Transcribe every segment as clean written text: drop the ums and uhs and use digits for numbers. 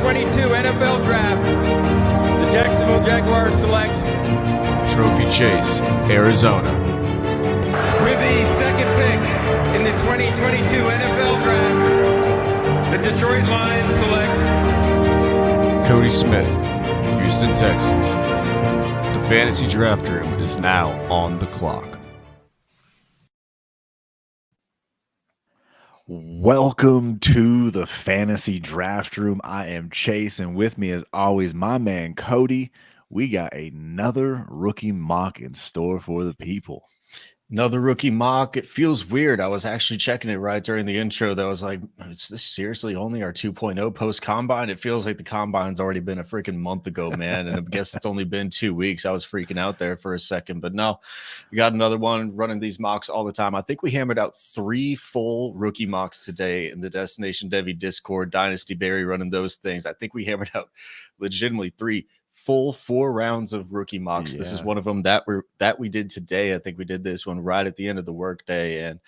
2022 NFL Draft, the Jacksonville Jaguars select Trophy Chase, Arizona. with the second pick in the 2022 NFL Draft, the Detroit Lions select Cody Smith, Houston, Texas. The fantasy draft room is now on the clock. Welcome to the fantasy draft room. I am Chase, and with me as always, my man Cody. We got another rookie mock in store for the people. Another rookie mock. It feels weird. I was actually checking it right during the intro. That was like, is this seriously only our 2.0 post combine? It feels like the combine's already been a freaking month ago, man. And I guess it's only been 2 weeks. I was freaking out there for a second, but no, we got another one running these mocks all the time. I think we hammered out 3 full rookie mocks today in the Destination Devy Discord, Dynasty Barry running those things. I think we hammered out legitimately 3 full 4 rounds of rookie mocks. Yeah. This is one of them that we did today. I think we did this one right at the end of the workday, and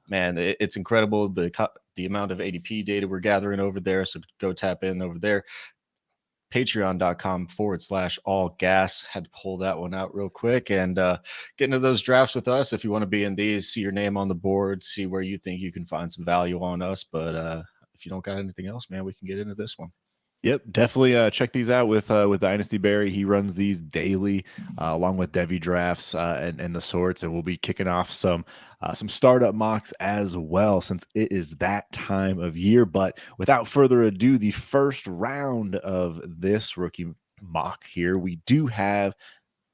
man, it's incredible the amount of ADP data we're gathering over there. So go tap in over there. Patreon.com/all gas. Had to pull that one out real quick and get into those drafts with us. If you want to be in these, see your name on the board, see where you think you can find some value on us. But if you don't got anything else, man, we can get into this one. Yep, definitely check these out with Dynasty Barry. He runs these daily along with Devy drafts and the sorts, and we'll be kicking off some startup mocks as well since it is that time of year. But without further ado, the first round of this rookie mock here, we do have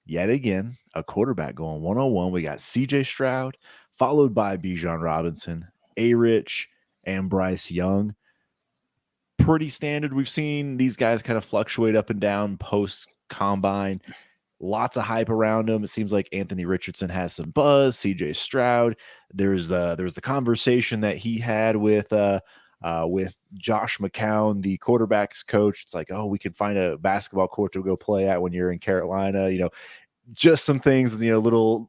yet again a quarterback going 101. We got CJ Stroud, followed by Bijan Robinson, A-Rich, and Bryce Young. Pretty standard. We've seen these guys kind of fluctuate up and down post combine. Lots of hype around them. It seems like Anthony Richardson has some buzz. CJ Stroud. There's the conversation that he had with Josh McCown, the quarterback's coach. It's like, oh, we can find a basketball court to go play at when you're in Carolina. Just some things. Little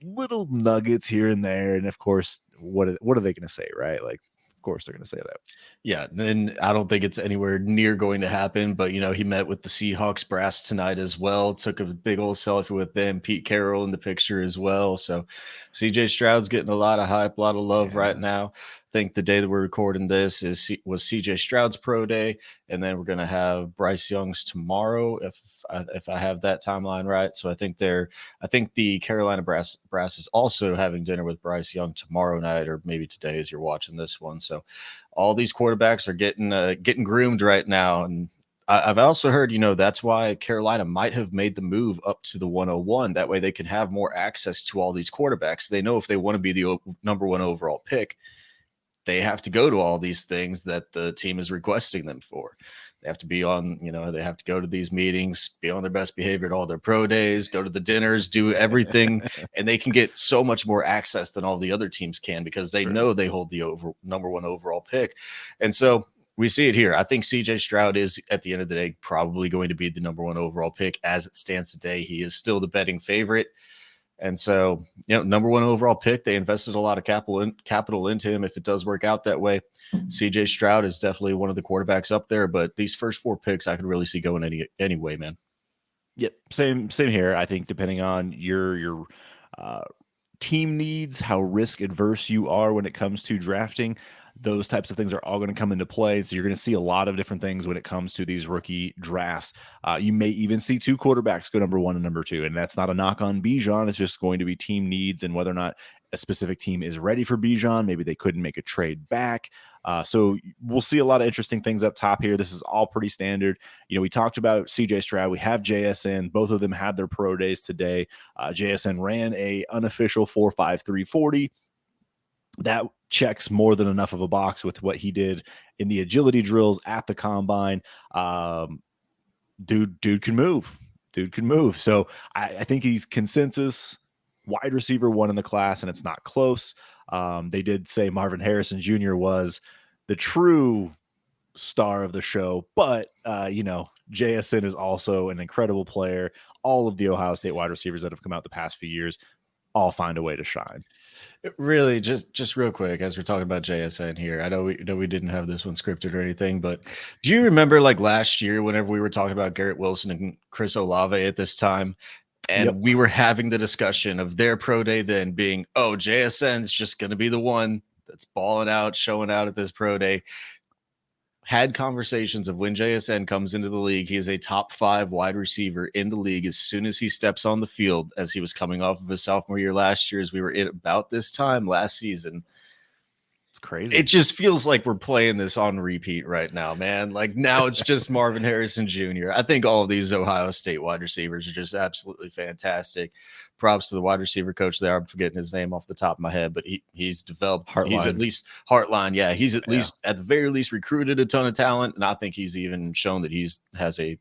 nuggets here and there. And of course, what are they going to say, right? Like, of course they're going to say that. Yeah, and I don't think it's anywhere near going to happen, but he met with the Seahawks brass tonight as well, took a big old selfie with them, Pete Carroll in the picture as well. So CJ Stroud's getting a lot of hype, a lot of love right now. I think the day that we're recording this was CJ Stroud's pro day, and then we're going to have Bryce Young's tomorrow if I have that timeline right. So I think the Carolina brass is also having dinner with Bryce Young tomorrow night, or maybe today as you're watching this one. So all these quarterbacks are getting groomed right now, and I've also heard that's why Carolina might have made the move up to the 101. That way they can have more access to all these quarterbacks. They know if they want to be the number 1 overall pick, they have to go to all these things that the team is requesting them for. They have to be on, they have to go to these meetings, be on their best behavior at all their pro days, go to the dinners, do everything. And they can get so much more access than all the other teams can because they know they hold the number 1 overall pick. And so we see it here. I think CJ Stroud is, at the end of the day, probably going to be the number 1 overall pick as it stands today. He is still the betting favorite. And so, number 1 overall pick, they invested a lot of capital into him. If it does work out that way, CJ Stroud is definitely one of the quarterbacks up there. But these first 4 picks, I could really see going any way, man. Yep, same here. I think depending on your team needs, how risk adverse you are when it comes to drafting, those types of things are all going to come into play. So you're going to see a lot of different things when it comes to these rookie drafts. You may even see 2 quarterbacks go number 1 and number 2, and that's not a knock on Bijan. It's just going to be team needs and whether or not a specific team is ready for Bijan. Maybe they couldn't make a trade back. So we'll see a lot of interesting things up top here. This is all pretty standard. We talked about CJ Stroud. We have JSN. Both of them had their pro days today. JSN ran a unofficial 4.53 40. That checks more than enough of a box with what he did in the agility drills at the combine. Dude can move. So I think he's consensus wide receiver 1 in the class, and it's not close. They did say Marvin Harrison Jr. was the true star of the show, but JSN is also an incredible player. All of the Ohio State wide receivers that have come out the past few years all find a way to shine. Really, just real quick, as we're talking about JSN here, I know we didn't have this one scripted or anything, but do you remember like last year whenever we were talking about Garrett Wilson and Chris Olave at this time, Yep. and we were having the discussion of their pro day then being, oh, JSN's just going to be the one that's balling out, showing out at this pro day. Had conversations of when JSN comes into the league, he is a top 5 wide receiver in the league as soon as he steps on the field, as he was coming off of his sophomore year last year, as we were at about this time last season. It's crazy. It just feels like we're playing this on repeat right now, man. Like now it's just Marvin Harrison Jr. I think all of these Ohio State wide receivers are just absolutely fantastic. Props to the wide receiver coach there. I'm forgetting his name off the top of my head, but he's developed. Heartline. He's at least Heartline. Yeah, he's at least at the very least recruited a ton of talent, and I think he's even shown that has a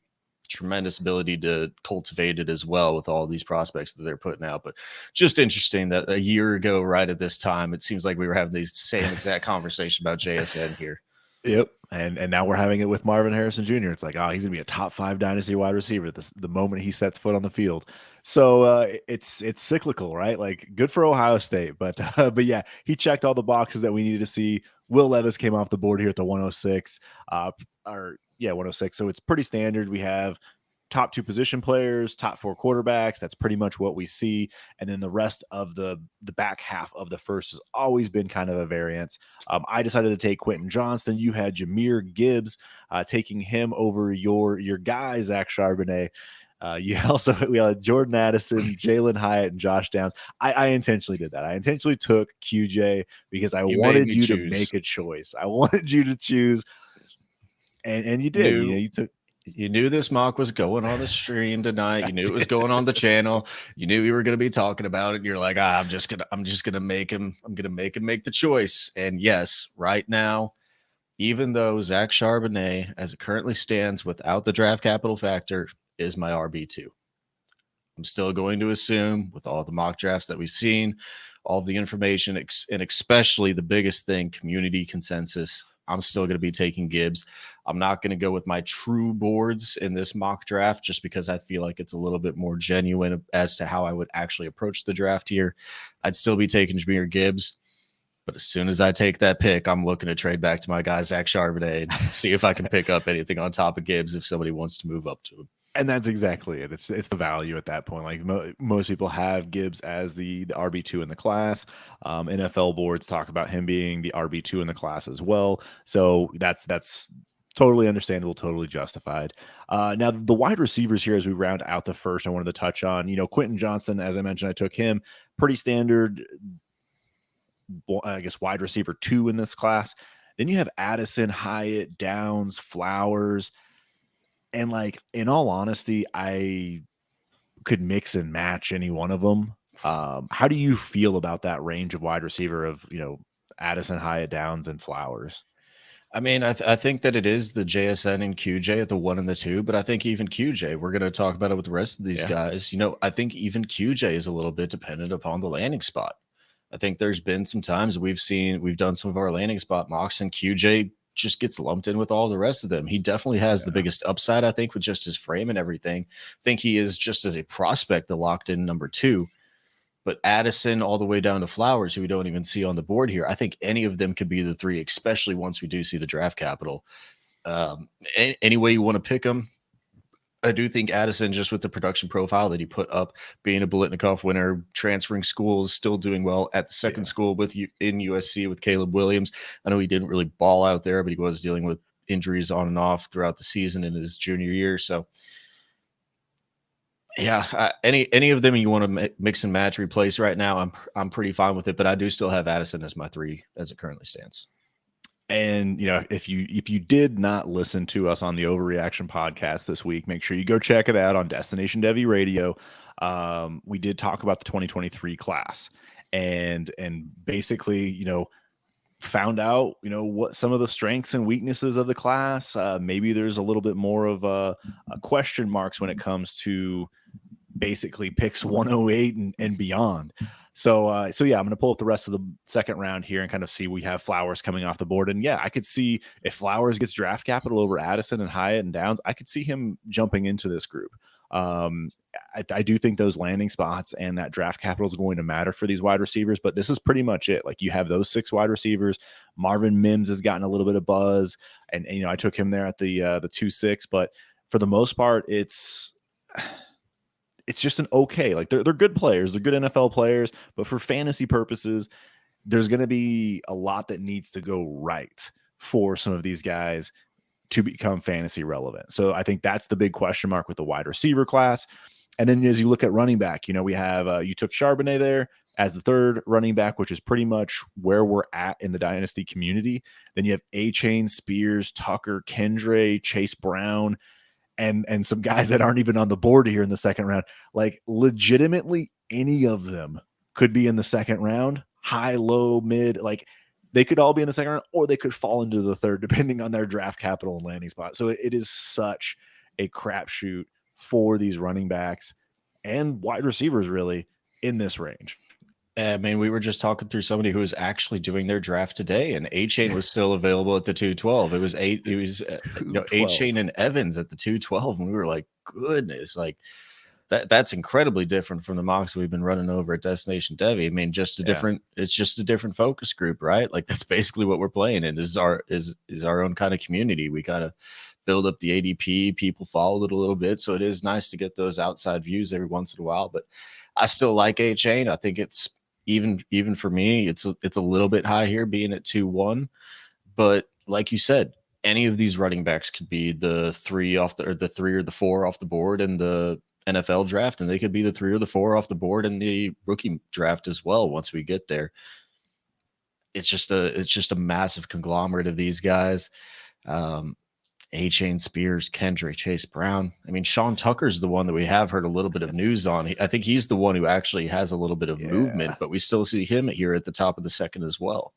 tremendous ability to cultivate it as well with all these prospects that they're putting out. But just interesting that a year ago, right at this time, it seems like we were having the same exact conversation about JSN here. Yep. And now we're having it with Marvin Harrison Jr. It's like, oh, he's gonna be a top 5 dynasty wide receiver the moment he sets foot on the field. So it's cyclical, right? Like good for Ohio State, but yeah, he checked all the boxes that we needed to see. Will Levis came off the board here at the 106. 106. So it's pretty standard. We have top 2 position players, top 4 quarterbacks. That's pretty much what we see. And then the rest of the back half of the first has always been kind of a variance. I decided to take Quentin Johnston. You had Jahmyr Gibbs, taking him over your guy, Zach Charbonnet. We had Jordan Addison, Jalen Hyatt, and Josh Downs. I intentionally did that. I intentionally took QJ because I wanted you to make a choice. I wanted you to choose. And you did. You knew this mock was going on the stream tonight. You knew it was going on the channel. You knew we were going to be talking about it. You're like, I'm just gonna make him. I'm gonna make him make the choice. And yes, right now, even though Zach Charbonnet, as it currently stands, without the draft capital factor, is my RB2, I'm still going to assume, with all the mock drafts that we've seen, all of the information, and especially the biggest thing, community consensus, I'm still going to be taking Gibbs. I'm not going to go with my true boards in this mock draft just because I feel like it's a little bit more genuine as to how I would actually approach the draft here. I'd still be taking Jahmyr Gibbs, but as soon as I take that pick, I'm looking to trade back to my guy, Zach Charbonnet, and see if I can pick up anything on top of Gibbs if somebody wants to move up to him. And that's exactly it. It's the value at that point. Like most people have Gibbs as the RB2 in the class. NFL boards talk about him being the RB2 in the class as well. So that's totally understandable, totally justified. Now the wide receivers here, as we round out the first, I wanted to touch on, Quentin Johnston, as I mentioned, I took him pretty standard, I guess, wide receiver 2 in this class. Then you have Addison, Hyatt, Downs, Flowers. And like, in all honesty, I could mix and match any one of them. How do you feel about that range of wide receiver of, Addison, Hyatt, Downs, and Flowers? I mean, I think that it is the JSN and QJ at the 1 and the 2, but I think even QJ, we're going to talk about it with the rest of these guys. I think even QJ is a little bit dependent upon the landing spot. I think there's been some times we've done some of our landing spot mocks, and QJ just gets lumped in with all the rest of them. He definitely has the biggest upside, I think, with just his frame and everything. I think he is, just as a prospect, the locked in number 2. But Addison all the way down to Flowers, who we don't even see on the board here, I think any of them could be the 3, especially once we do see the draft capital. Any way you want to pick them, I do think Addison, just with the production profile that he put up, being a Biletnikoff winner, transferring schools, still doing well at the second school in USC with Caleb Williams. I know he didn't really ball out there, but he was dealing with injuries on and off throughout the season in his junior year. So, yeah, any of them you want to mix and match, replace right now, I'm pretty fine with it. But I do still have Addison as my 3 as it currently stands. And if you did not listen to us on the Overreaction podcast this week, make sure you go check it out on Destination Devy Radio. We did talk about the 2023 class and basically, found out, what some of the strengths and weaknesses of the class. Maybe there's a little bit more of a question marks when it comes to basically picks 108 and beyond. So yeah, I'm going to pull up the rest of the second round here and kind of see. We have Flowers coming off the board. And yeah, I could see if Flowers gets draft capital over Addison and Hyatt and Downs, I could see him jumping into this group. I do think those landing spots and that draft capital is going to matter for these wide receivers, but this is pretty much it. Like, you have those 6 wide receivers. Marvin Mims has gotten a little bit of buzz, and you know, I took him there at the 2-6, but for the most part, it's just an okay. Like, they're good players, they're good NFL players, but for fantasy purposes, there's going to be a lot that needs to go right for some of these guys to become fantasy relevant. So I think that's the big question mark with the wide receiver class. And then as you look at running back, you know, we have you took Charbonnet there as the 3rd running back, which is pretty much where we're at in the dynasty community. Then you have A-Chain, Spears, Tucker, Kendre, Chase Brown, and some guys that aren't even on the board here in the 2nd round. Like, legitimately any of them could be in the 2nd round, high, low, mid. Like, they could all be in the 2nd round, or they could fall into the 3rd, depending on their draft capital and landing spot. So it is such a crapshoot for these running backs and wide receivers, really, in this range. I mean, we were just talking through somebody who was actually doing their draft today, and A-Chain was still available at the 212. It was A-Chain and Evans at the 212, and we were like, goodness, like that's incredibly different from the mocks that we've been running over at Destination Devy. I mean, it's just a different focus group, right? Like, that's basically what we're playing in, is our own kind of community. We kind of build up the ADP, people follow it a little bit, so it is nice to get those outside views every once in a while. But I still like A-Chain. I think it's even for me, it's a little bit high here, being at 2-1. But like you said, any of these running backs could be the 3 or the 4 off the board in the NFL draft, and they could be the 3 or the 4 off the board in the rookie draft as well. Once we get there, it's just a massive conglomerate of these guys. A-Chain, Spears, Kendre, Chase Brown. I mean, Sean Tucker's the one that we have heard a little bit of news on. I think he's the one who actually has a little bit of movement, but we still see him here at the top of the 2nd as well.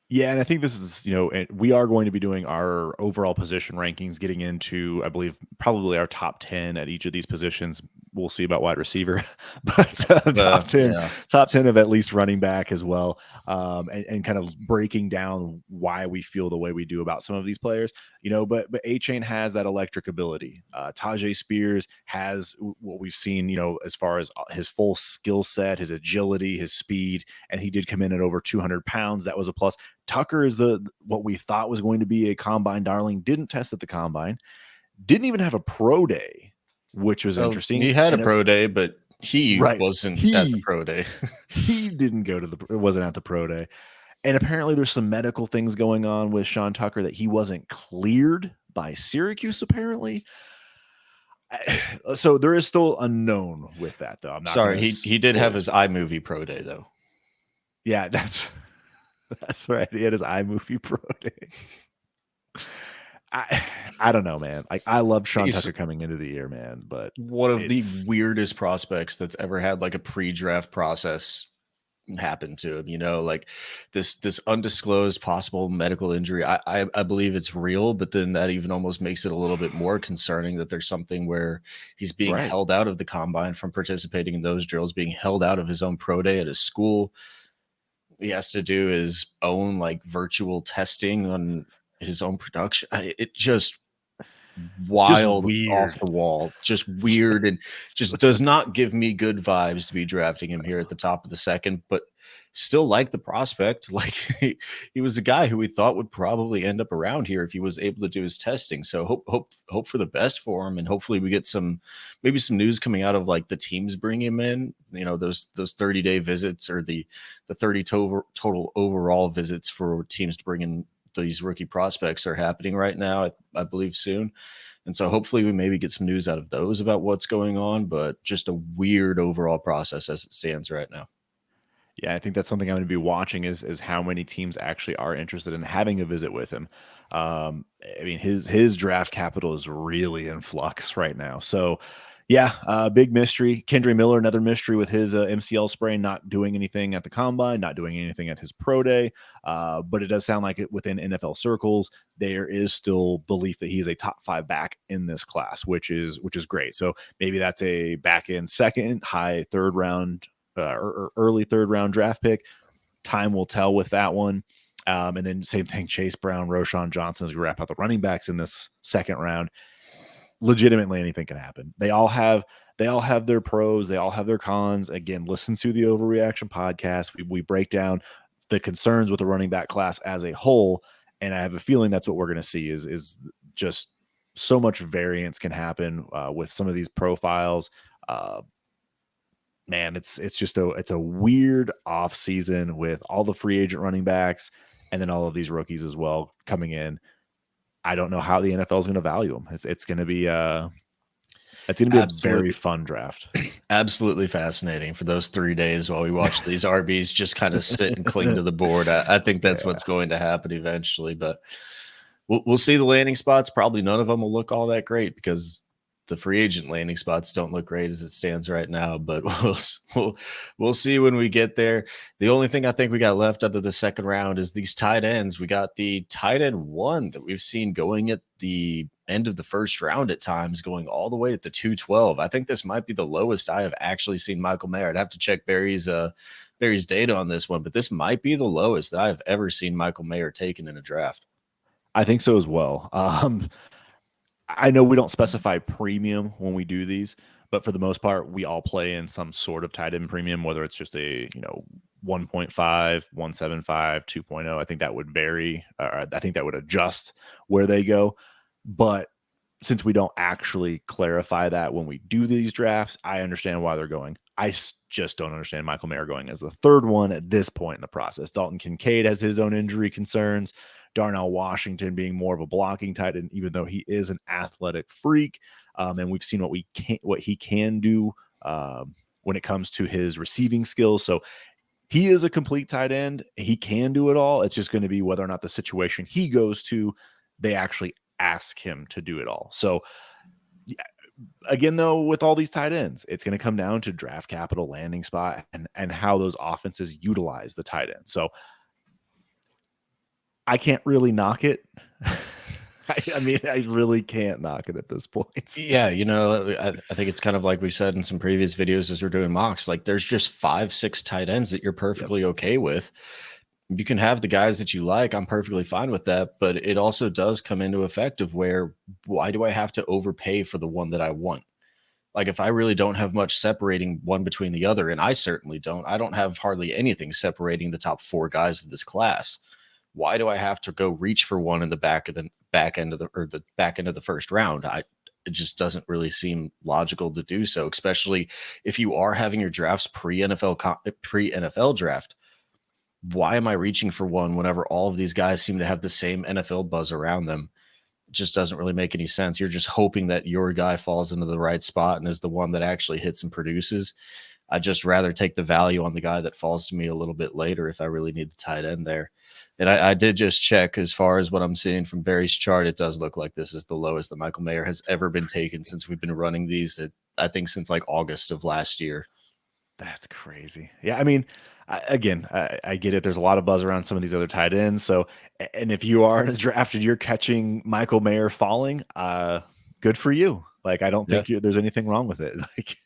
Yeah, and I think this is, you know, we are going to be doing our overall position rankings, getting into, I believe, probably our top 10 at each of these positions. We'll see about wide receiver, but top 10 of at least running back as well, and kind of breaking down why we feel the way we do about some of these players, you know. But A-Chain has that electric ability. Tajay Spears has what we've seen, you know, as far as his full skill set, his agility, his speed, and he did come in at over 200 pounds. That was a plus. Tucker is what we thought was going to be a combine darling. Didn't test at the combine. Didn't even have a pro day, which was interesting. He had a pro day, but he wasn't at the pro day. He didn't go to wasn't at the pro day. And apparently there's some medical things going on with Sean Tucker that he wasn't cleared by Syracuse, apparently. So there is still unknown with that, though. I'm not sorry. He did have his iMovie pro day, though. Yeah, that's right. He had his iMovie pro day. I don't know, man. Like, I love Sean Tucker coming into the year, man, but one of the weirdest prospects that's ever had like a pre-draft process happen to him, you know, like this undisclosed possible medical injury. I believe it's real, but then that even almost makes it a little bit more concerning that there's something where he's being held out of the combine from participating in those drills, being held out of his own pro day at his school. He has to do his own like virtual testing on his own production. It just wild, off the wall, just weird, and just does not give me good vibes to be drafting him here at the top of the 2nd, but still like the prospect. Like, he was a guy who we thought would probably end up around here if he was able to do his testing. So hope for the best for him, and hopefully we get maybe some news coming out of like the teams bring him in, you know, those 30-day visits, or the 30 total overall visits for teams to bring in these rookie prospects are happening right now, I believe soon. And so hopefully we maybe get some news out of those about what's going on, but just a weird overall process as it stands right now. Yeah, I think that's something I'm going to be watching is how many teams actually are interested in having a visit with him. I mean, his draft capital is really in flux right now. So yeah, big mystery. Kendre Miller, another mystery with his MCL sprain, not doing anything at the combine, not doing anything at his pro day. But it does sound like it within NFL circles, there is still belief that he's a top 5 back in this class, which is great. So maybe that's a back end 2nd, high 3rd round, or early 3rd round draft pick. Time will tell with that one. And then same thing, Chase Brown, Roschon Johnson, as we wrap out the running backs in this 2nd round. legitimately anything can happen. They all have their pros, they all have their cons. Again, listen to the Overreaction podcast. We break down the concerns with the running back class as a whole, and I have a feeling that's what we're going to see is just so much variance can happen with some of these profiles. Man, it's a weird off season with all the free agent running backs and then all of these rookies as well coming in. I don't know how the NFL is going to value them. It's going to be a very fun draft. Absolutely fascinating for those 3 days while we watch these RBs just kind of sit and cling to the board. I think that's what's going to happen eventually, but we'll see the landing spots. Probably none of them will look all that great because the free agent landing spots don't look great as it stands right now, but we'll see when we get there. The only thing I think we got left out of the second round is these tight ends. We got the tight end 1 that we've seen going at the end of the first round at times, going all the way at the 212. I think this might be the lowest I have actually seen Michael Mayer. I'd have to check Barry's data on this one, but this might be the lowest that I've ever seen Michael Mayer taken in a draft. I think so as well. I know we don't specify premium when we do these, but for the most part, we all play in some sort of tight end premium, whether it's just a 1.5, 1.75, 2.0. I think that would vary. I think that would adjust where they go. But since we don't actually clarify that when we do these drafts, I understand why they're going. I just don't understand Michael Mayer going as the third one at this point in the process. Dalton Kincaid has his own injury concerns. Darnell Washington being more of a blocking tight end, even though he is an athletic freak. And we've seen what he can do when it comes to his receiving skills. So he is a complete tight end. He can do it all. It's just going to be whether or not the situation he goes to, they actually ask him to do it all. So again, though, with all these tight ends, it's going to come down to draft capital, landing spot, and how those offenses utilize the tight end. So I can't really knock it. I mean, I really can't knock it at this point. Yeah, I think it's kind of like we said in some previous videos as we're doing mocks, like there's just 5-6 tight ends that you're perfectly okay with. You can have the guys that you like. I'm perfectly fine with that, but it also does come into effect of why do I have to overpay for the one that I want? Like if I really don't have much separating one between the other, and I certainly don't, I don't have hardly anything separating the top 4 guys of this class. Why do I have to go reach for one in the back end of the first round? It just doesn't really seem logical to do so, especially if you are having your drafts pre-NFL draft. Why am I reaching for one whenever all of these guys seem to have the same NFL buzz around them? It just doesn't really make any sense. You're just hoping that your guy falls into the right spot and is the one that actually hits and produces. I'd just rather take the value on the guy that falls to me a little bit later if I really need the tight end there. And I did just check as far as what I'm seeing from Barry's chart. It does look like this is the lowest that Michael Mayer has ever been taken since we've been running these. I think since like August of last year. That's crazy. Yeah, I mean, I get it. There's a lot of buzz around some of these other tight ends. So, and if you are in a draft and you're catching Michael Mayer falling, good for you. Like, I don't think there's anything wrong with it. Like,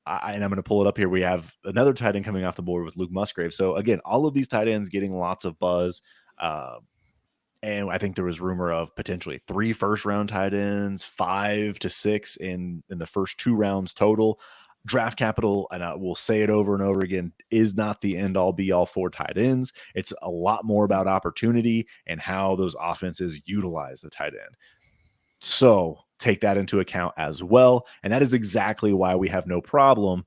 and I'm going to pull it up here. We have another tight end coming off the board with Luke Musgrave. So again, all of these tight ends getting lots of buzz. And I think there was rumor of potentially 3 first-round tight ends, 5 to 6 in the first 2 rounds total. Draft capital, and I will say it over and over again, is not the end-all be-all for tight ends. It's a lot more about opportunity and how those offenses utilize the tight end. So take that into account as well. And that is exactly why we have no problem,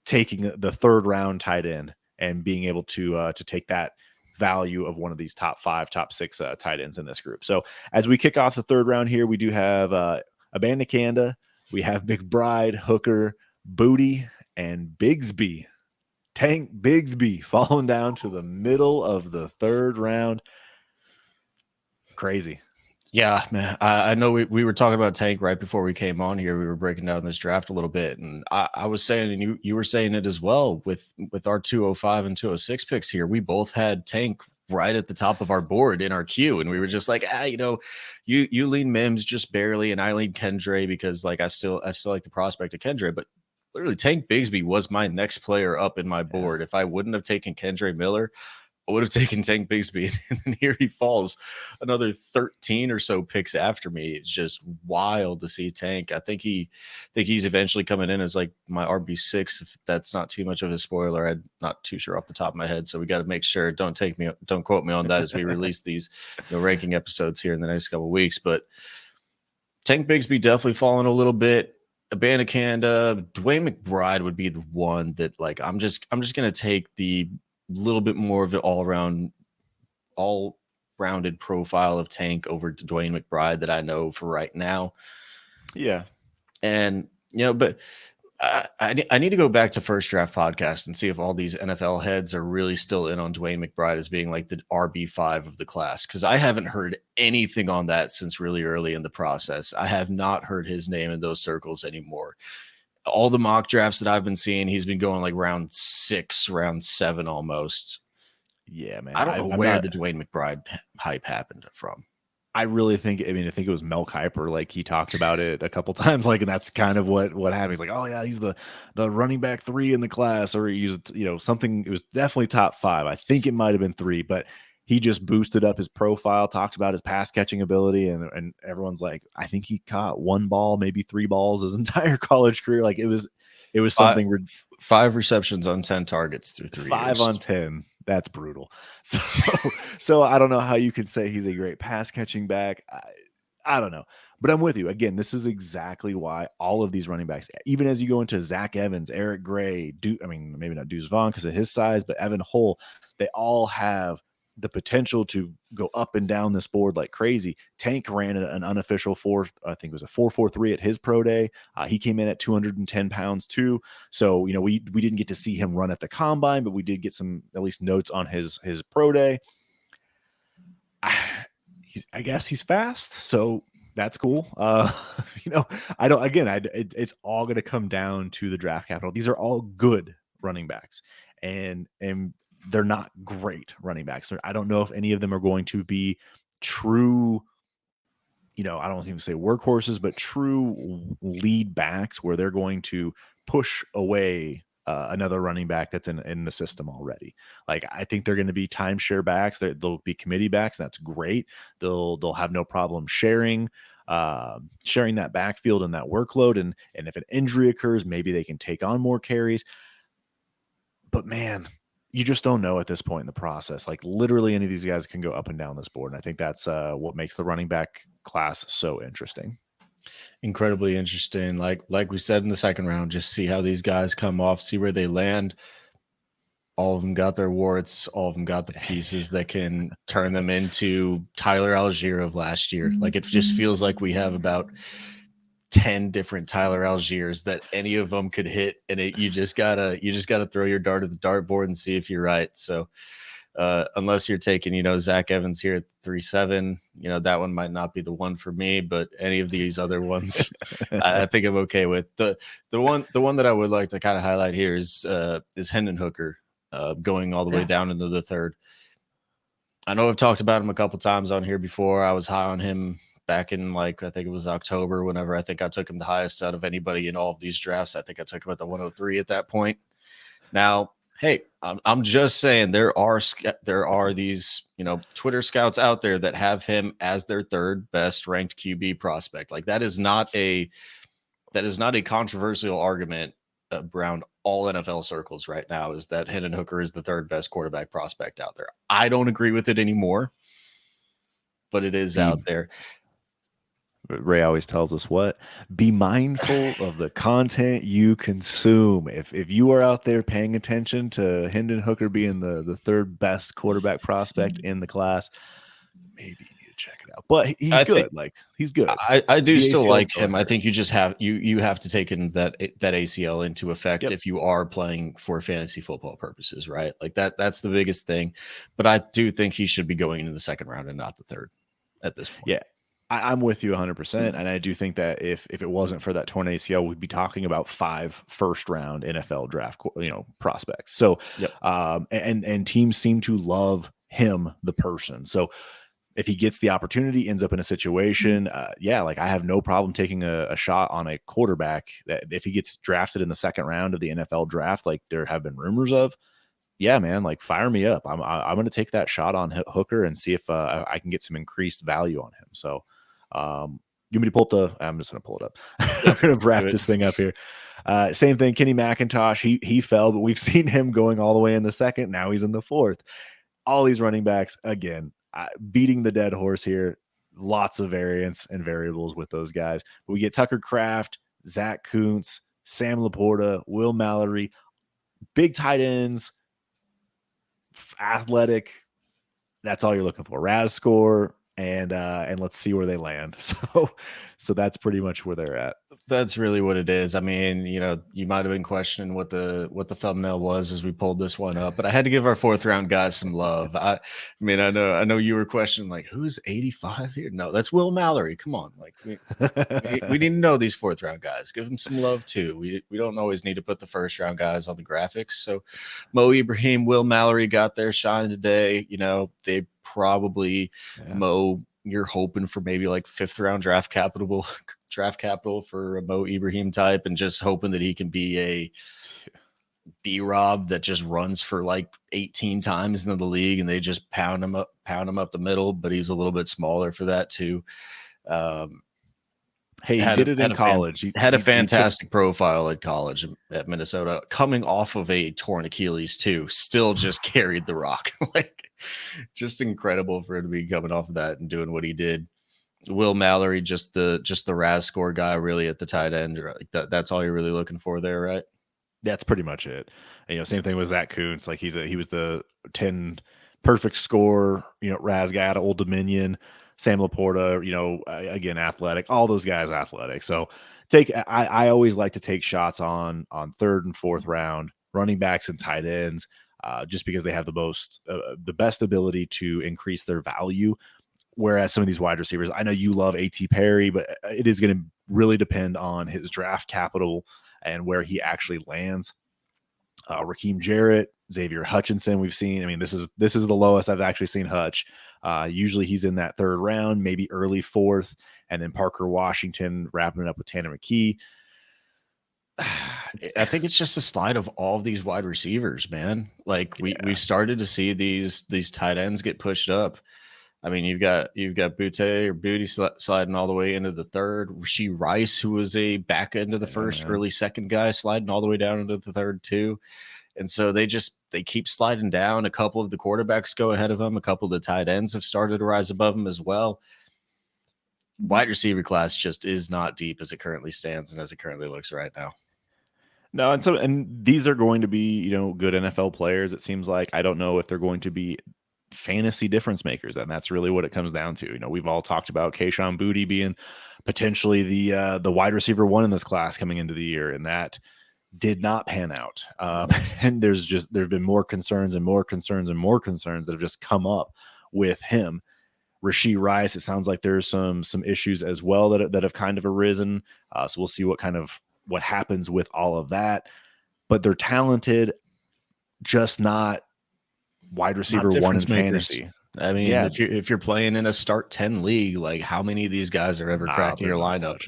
taking the 3rd round tight end and being able to take that value of one of these top 5, top 6 tight ends in this group. So as we kick off the 3rd round here, we do have Abanikanda, we have McBride, Hooker, Booty, and Bigsby. Tank Bigsby falling down to the middle of the 3rd round. Crazy. Yeah, man. I know we were talking about Tank right before we came on here. We were breaking down this draft a little bit, and I was saying, and you were saying it as well with our 205 and 206 picks here. We both had Tank right at the top of our board in our queue, and we were just like, you lean Mims just barely, and I lean Kendre because like I still like the prospect of Kendre, but literally Tank Bigsby was my next player up in my board. If I wouldn't have taken Kendre Miller, I would have taken Tank Bigsby, and then here he falls another 13 or so picks after me. It's just wild to see Tank. I think he's eventually coming in as like my RB6, if that's not too much of a spoiler. I'm not too sure off the top of my head, so we got to make sure. Don't quote me on that as we release these ranking episodes here in the next couple of weeks. But Tank Bigsby definitely falling a little bit. Abanikanda, Dwayne McBride would be the one that like I'm just gonna take the little bit more of the all-rounded profile of Tank over to Dwayne McBride that I know for right now. Yeah. And but I need to go back to First Draft Podcast and see if all these NFL heads are really still in on Dwayne McBride as being like the RB5 of the class, because I haven't heard anything on that since really early in the process. I have not heard his name in those circles anymore. All the mock drafts that I've been seeing, he's been going like round 6, round 7 almost. Yeah, man. I don't know where the Dwayne McBride hype happened from. I really think, I think it was Mel Kiper. Like he talked about it a couple times, like, and that's kind of what happened. He's like, oh yeah, he's the running back 3 in the class, or he used, something. It was definitely top 5. I think it might've been 3, but he just boosted up his profile, talked about his pass catching ability. And everyone's like, I think he caught 1 ball, maybe 3 balls his entire college career. Like it was something. 5 receptions on 10 targets through 3 5 years. on 10. That's brutal. So I don't know how you could say he's a great pass catching back. I don't know, but I'm with you. Again, this is exactly why all of these running backs, even as you go into Zach Evans, Eric Gray, maybe not Deuce Vaughn because of his size, but Evan Hull, they all have the potential to go up and down this board like crazy. Tank ran an unofficial 4th, I think it was a 4.43 at his pro day. He came in at 210 pounds too. So, we didn't get to see him run at the combine, but we did get some, at least notes on his pro day. I guess he's fast. So that's cool. It's all going to come down to the draft capital. These are all good running backs, and they're not great running backs. I don't know if any of them are going to be true, I don't even say workhorses, but true lead backs where they're going to push away another running back that's in the system already. Like, I think they're going to be timeshare backs. They'll be committee backs. That's great. They'll have no problem sharing that backfield and that workload. And if an injury occurs, maybe they can take on more carries. But man, you just don't know at this point in the process. Like literally any of these guys can go up and down this board. And I think that's what makes the running back class so interesting. Incredibly interesting. Like we said in the second round, just see how these guys come off, see where they land. All of them got their warts. All of them got the pieces that can turn them into Tyler Algier of last year. Like it just feels like we have about 10 different Tyler Algiers that any of them could hit, and you just gotta throw your dart at the dartboard and see if you're right. So unless you're taking Zach Evans here at 3.7, that one might not be the one for me, but any of these other ones I think I'm okay with. The one that I would like to kind of highlight here is Hendon Hooker going all the way down into the 3rd. I know I've talked about him a couple times on here before. I was high on him back in I think it was October, whenever I think I took him the highest out of anybody in all of these drafts. I think I took him at the 103 at that point. Now, hey, I'm just saying there are these, Twitter scouts out there that have him as their 3rd best ranked QB prospect. Like that is not a controversial argument around all NFL circles right now, is that Hendon Hooker is the 3rd best quarterback prospect out there. I don't agree with it anymore, but it is out there. Ray always tells us be mindful of the content you consume. If you are out there paying attention to Hendon Hooker being the 3rd best quarterback prospect in the class, maybe you need to check it out. But he's good. He's good. I do still like him. I think you just have you have to take in that ACL into effect if you are playing for fantasy football purposes, right? Like that's the biggest thing. But I do think he should be going into the 2nd round and not the 3rd at this point. Yeah. I'm with you 100%. And I do think that if it wasn't for that torn ACL, we'd be talking about 5 first-round NFL draft, prospects. So, and teams seem to love him, the person. So if he gets the opportunity, ends up in a situation, I have no problem taking a shot on a quarterback that if he gets drafted in the 2nd round of the NFL draft, like there have been rumors of, yeah, man, like fire me up. I'm going to take that shot on Hooker and see if I can get some increased value on him. So, you want me to pull up I'm just going to pull it up. I'm going to wrap this thing up here. Same thing, Kenny McIntosh. He fell, but we've seen him going all the way in the second. Now he's in the fourth. All these running backs, again, beating the dead horse here. Lots of variance and variables with those guys. But we get Tucker Kraft, Zach Kuntz, Sam Laporta, Will Mallory, big tight ends, athletic. That's all you're looking for. Raz score, and let's see where they land. So that's pretty much where they're at. That's really what it is. I mean, you know, you might have been questioning what the thumbnail was as we pulled this one up, but I had to give our fourth round guys some love. I mean, I know you were questioning like who's 85 here. No, that's Will Mallory. Come on, like we need to know these fourth round guys. Give them some love too. We don't always need to put the first round guys on the graphics. So Mo Ibrahim, Will Mallory got their shine today. You know, they probably Mo. You're hoping for maybe like fifth round draft capital for a Mo Ibrahim type, and just hoping that he can be a B-Rob that just runs for like 18 times in the league and they just pound him up the middle, but he's a little bit smaller for that too. Hey, he did it in college. He had a fantastic profile at college at Minnesota, coming off of a torn Achilles too. Still just carried the rock. Like, just incredible for him to be coming off of that and doing what he did. Will Mallory, just the Raz score guy, really at the tight end. Like that's all you're really looking for there, right? That's pretty much it. And, you know, same thing with Zach Kuntz. Like he was the 10 perfect score. You know, Raz guy out of Old Dominion. Sam Laporta, you know, again, athletic. All those guys athletic. So I always like to take shots on third and fourth round running backs and tight ends, just because they have the best ability to increase their value. Whereas some of these wide receivers, I know you love A.T. Perry, but it is going to really depend on his draft capital and where he actually lands. Raheem Jarrett, Xavier Hutchinson, we've seen. I mean, this is the lowest I've actually seen Hutch. Usually he's in that third round, maybe early fourth, and then Parker Washington wrapping it up with Tanner McKee. I think it's just a slide of all of these wide receivers, man. Like we started to see these tight ends get pushed up. I mean, you've got Booty sliding all the way into the third. Rashee Rice, who was a back end of the first, early second guy, sliding all the way down into the third too. And so they keep sliding down. A couple of the quarterbacks go ahead of them. A couple of the tight ends have started to rise above them as well. Wide receiver class just is not deep as it currently stands and as it currently looks right now. No, and these are going to be, you know, good NFL players. It seems like. I don't know if they're going to be fantasy difference makers, and that's really what it comes down to. You know, we've all talked about Kayshon Boutte being potentially the wide receiver one in this class coming into the year, and that did not pan out. And there's been more concerns that have just come up with him. Rashee Rice, it sounds like there's some issues as well that have kind of arisen. So we'll see what happens with all of that. But they're talented, just not wide receiver one in fantasy. I mean, if you're playing in a start 10 league, like how many of these guys are ever cracking your lineup?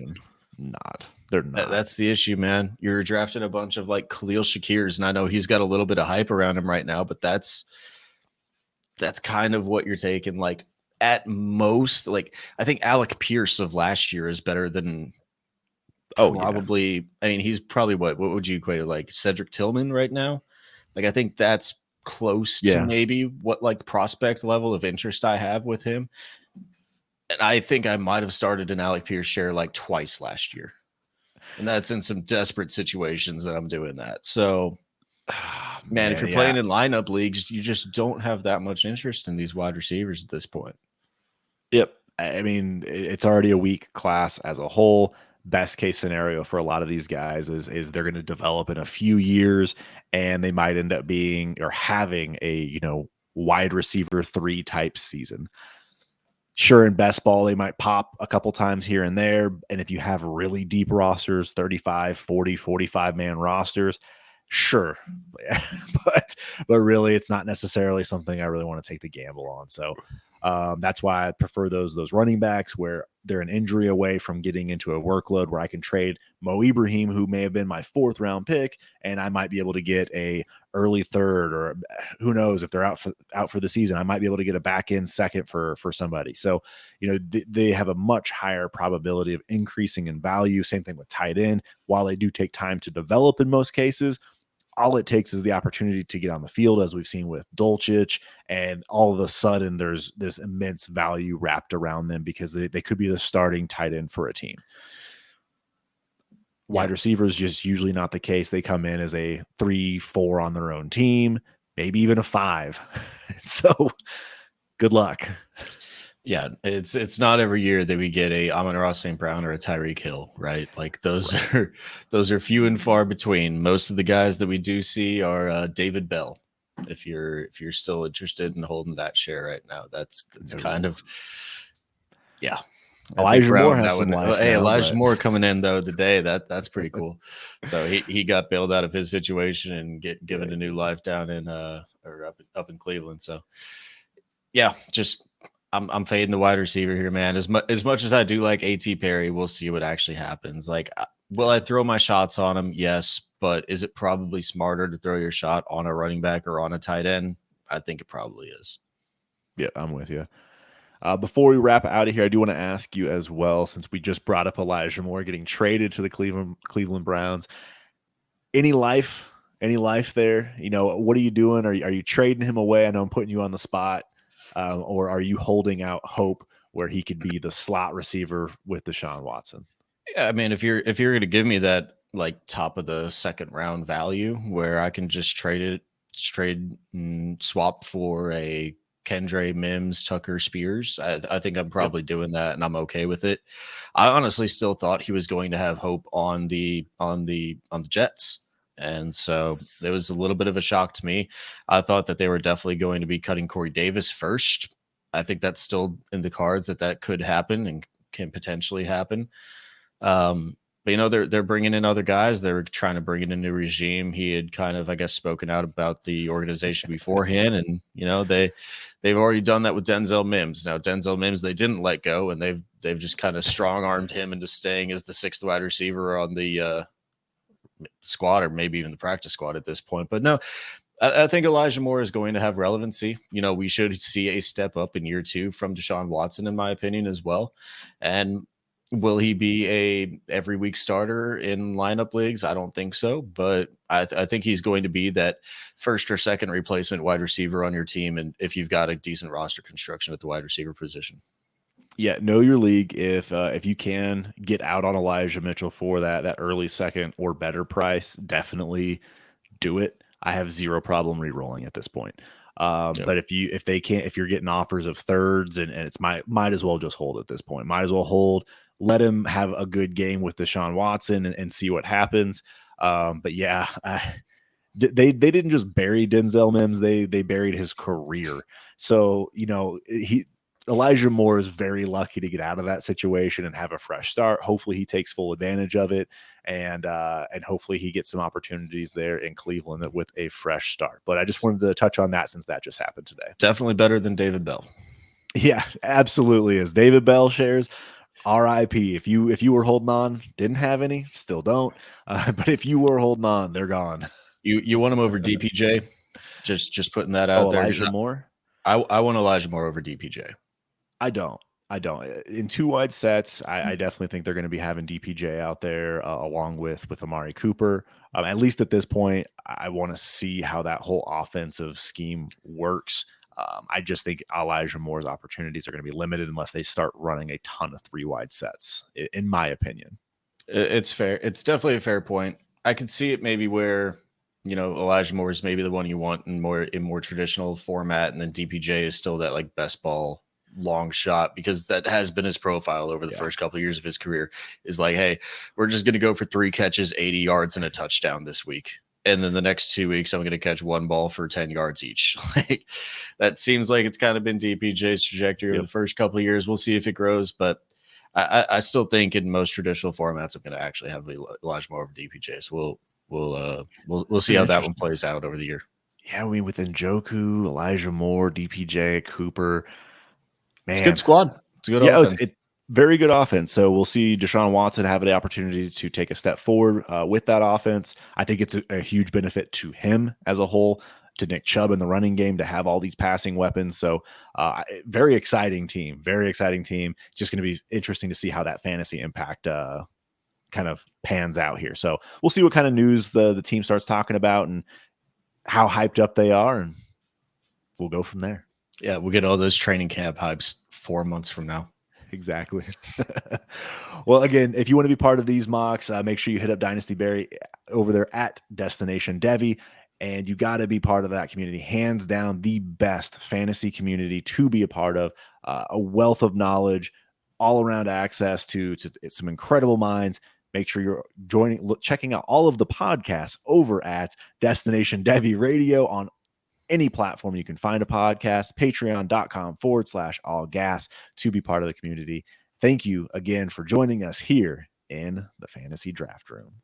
They're not. That's the issue, man. You're drafting a bunch of like Khalil Shakirs, and I know he's got a little bit of hype around him right now, but that's kind of what you're taking. Like at most, like I think Alec Pierce of last year is better than probably. Yeah. I mean, he's probably what would you equate it like Cedric Tillman right now? Like I think that's close to maybe what like prospect level of interest I have with him. And I think I might have started an Alec Pierce share like twice last year. And that's in some desperate situations that I'm doing that. So man, if you're playing in lineup leagues, you just don't have that much interest in these wide receivers at this point. Yep. I mean, it's already a weak class as a whole. Best case scenario for a lot of these guys is they're going to develop in a few years, and they might end up being or having a, you know, wide receiver 3 type season. Sure, in best ball, they might pop a couple times here and there. And if you have really deep rosters, 35, 40, 45 man rosters, sure. but really, it's not necessarily something I really want to take the gamble on. So That's why I prefer those running backs where they're an injury away from getting into a workload where I can trade Mo Ibrahim, who may have been my 4th round pick, and I might be able to get a early 3rd, or who knows if they're out for the season, I might be able to get a back end 2nd for somebody. So, they have a much higher probability of increasing in value. Same thing with tight end. While they do take time to develop in most cases, all it takes is the opportunity to get on the field, as we've seen with Dulcich, and all of a sudden there's this immense value wrapped around them because they could be the starting tight end for a team. Wide receivers, just usually not the case. They come in as a 3-4 on their own team, maybe even a 5. So good luck. Yeah, it's not every year that we get a Amon-Ra St. Brown or a Tyreek Hill, right? Like those are few and far between. Most of the guys that we do see are David Bell. If you're still interested in holding that share right now, that's kind of Elijah Moore has some life. Hey, now, Elijah Moore coming in though today. That's pretty cool. So he got bailed out of his situation and given a new life down in or up in Cleveland. So yeah, just. I'm fading the wide receiver here, man. As much as I do like A.T. Perry, we'll see what actually happens. Like, will I throw my shots on him? Yes, but is it probably smarter to throw your shot on a running back or on a tight end? I think it probably is. Yeah, I'm with you. Before we wrap out of here, I do want to ask you as well, since we just brought up Elijah Moore getting traded to the Cleveland Browns. Any life there? What are you doing? Are you trading him away? I know I'm putting you on the spot. Or are you holding out hope where he could be the slot receiver with Deshaun Watson? Yeah, I mean, if you're going to give me that like top of the 2nd round value where I can just trade swap for a Kendre, Mims, Tucker, Spears, I think I'm probably doing that, and I'm okay with it. I honestly still thought he was going to have hope on the Jets. And so it was a little bit of a shock to me. I thought that they were definitely going to be cutting Corey Davis first. I think that's still in the cards that could happen and can potentially happen. But they're bringing in other guys. They're trying to bring in a new regime. He had kind of, I guess, spoken out about the organization beforehand, and they've already done that with Denzel Mims. Now Denzel Mims they didn't let go, and they've just kind of strong armed him into staying as the 6th wide receiver on the squad, or maybe even the practice squad at this point. But no, I think Elijah Moore is going to have relevancy. We should see a step up in year 2 from Deshaun Watson, in my opinion, as well. And will he be a every week starter in lineup leagues? I don't think so, but I think he's going to be that 1st or 2nd replacement wide receiver on your team, and if you've got a decent roster construction at the wide receiver position. Yeah, know your league. If you can get out on Elijah Mitchell for that early 2nd or better price, definitely do it. I have zero problem re-rolling at this point. But if you're getting offers of 3rds and it's might as well just hold at this point. Might as well hold. Let him have a good game with Deshaun Watson and see what happens. But yeah, they didn't just bury Denzel Mims. They buried his career. So Elijah Moore is very lucky to get out of that situation and have a fresh start. Hopefully he takes full advantage of it, and hopefully he gets some opportunities there in Cleveland with a fresh start. But I just wanted to touch on that since that just happened today. Definitely better than David Bell. Yeah, absolutely is. David Bell shares RIP. If you were holding on, didn't have any, still don't. But if you were holding on, they're gone. You want him over DPJ? Just putting that out there. Elijah Moore? I want Elijah Moore over DPJ. I don't. In 2 wide sets, I definitely think they're going to be having DPJ out there along with Amari Cooper. At least at this point, I want to see how that whole offensive scheme works. I just think Elijah Moore's opportunities are going to be limited unless they start running a ton of 3 wide sets, in my opinion. It's fair. It's definitely a fair point. I could see it maybe where, Elijah Moore is maybe the one you want in more traditional format, and then DPJ is still that like best ball long shot, because that has been his profile over the first couple of years of his career, is like, hey, we're just going to go for 3 catches, 80 yards and a touchdown this week. And then the next 2 weeks, I'm going to catch 1 ball for 10 yards each. Like, that seems like it's kind of been DPJ's trajectory over the first couple of years. We'll see if it grows, but I still think in most traditional formats, I'm going to actually have Elijah Moore over DPJ. So we'll see how that one plays out over the year. Yeah, with Njoku, Elijah Moore, DPJ, Cooper, It's a Man, good squad. It's a good yeah, offense. it's very good offense. So we'll see Deshaun Watson have the opportunity to take a step forward with that offense. I think it's a huge benefit to him as a whole, to Nick Chubb in the running game, to have all these passing weapons. So very exciting team. Very exciting team. Just going to be interesting to see how that fantasy impact kind of pans out here. So we'll see what kind of news the team starts talking about and how hyped up they are, and we'll go from there. Yeah, we'll get all those training camp hypes 4 months from now. Exactly. Well, again, if you want to be part of these mocks, make sure you hit up Dynasty Barry over there at Destination Devy, and you got to be part of that community. Hands down, the best fantasy community to be a part of. A wealth of knowledge, all around access to some incredible minds. Make sure you're checking out all of the podcasts over at Destination Devy Radio on any platform you can find a podcast, patreon.com/all gas to be part of the community. Thank you again for joining us here in the Fantasy Draft Room.